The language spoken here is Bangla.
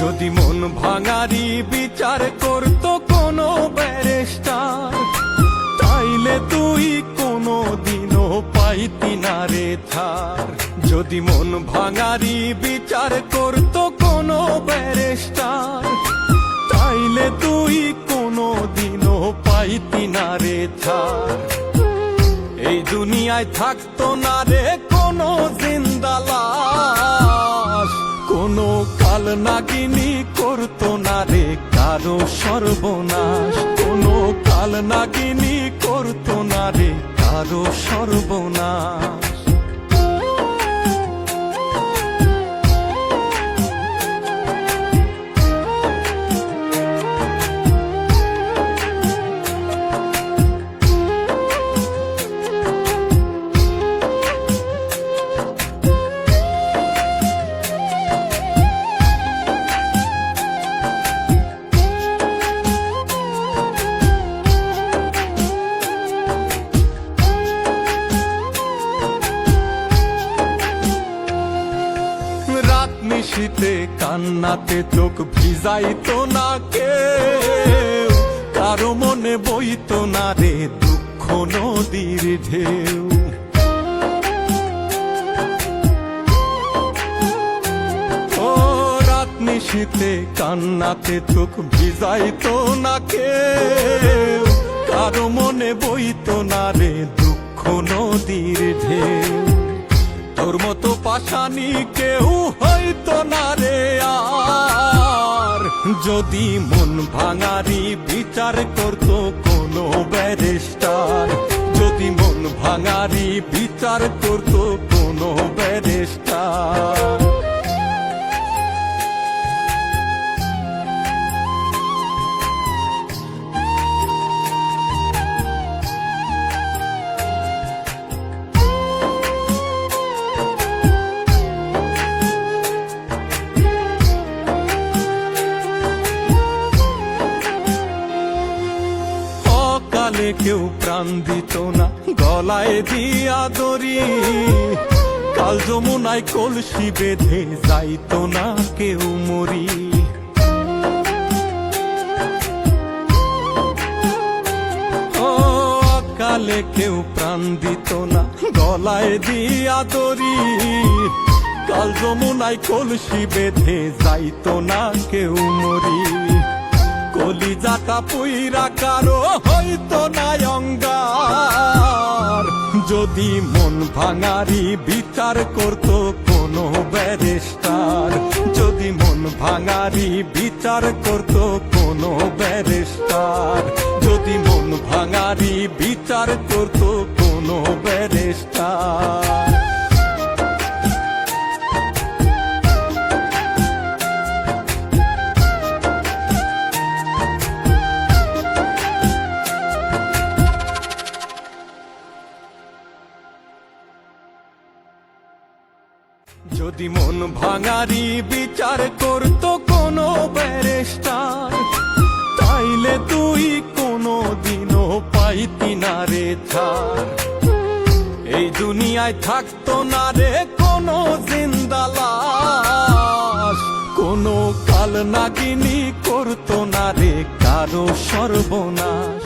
যদি মন ভাঙারি বিচার করতো কোনো ব্যারিস্টার, তাইলে তুই কোনো দিনও পাইতি না রে ছাড়। যদি মন ভাঙারি বিচার করতো কোনো ব্যারিস্টার, তাইলে তুই কোনো দিনও পাইতি না রে ছাড়। এই দুনিয়ায় থাকতো না রে কোনো জিন্দা লাশ, কোনো কাল নাগিনী করতো না রে কারো সর্বনাশ, কোনো কাল নাগিনী করতো না রে কারো সর্বনাশ। নিশীতে কান্নাতে চোখ ভিজাইতো না কেউ, কারো মনে বইতো না রে দুঃখ নদীর ঢেউ। ও রাত নিশীতে কান্নাতে চোখ ভিজাইতো না কেউ, কারো মনে বইতো না রে দুঃখ নদীর ঢেউ। তোর মতো পাশানি কেউ হইতো না রে আর, যদি মন ভাঙারি বিচার করতো কোনো ব্যারিস্টার, যদি মন ভাঙারি বিচার করতো কোনো ব্যারিস্টার। কেউ প্রাণ দিত না গলায় দিয়া দড়ি, কাল যমুনায় কলসি বেঁধে যাইতো না কেউ মরি। ও কালে কেউ প্রাণ দিত না গলায় দিয়া দড়ি, কাল যমুনায় কলসি বেঁধে যাইতো না কেউ মরি। কলিজাটা পুইরা কারো হইতো না অঙ্গার, যদি মন ভাঙারি বিচার করতো কোনো ব্যারিস্টার, যদি মন ভাঙারি বিচার করতো কোনো ব্যারিস্টার, যদি মন ভাঙারি বিচার করতো কোনো ব্যারিস্টার। যদি মন ভাঙারি বিচার করতো কোনো ব্যারিস্টার, তাইলে তুই কোনো দিনও পাইতি না রে ছাড়। এই দুনিয়ায় থাকতো না রে কোনো জিন্দা লাশ, কোনো কাল নাগিনী করতো না রে কারো সর্বনাশ।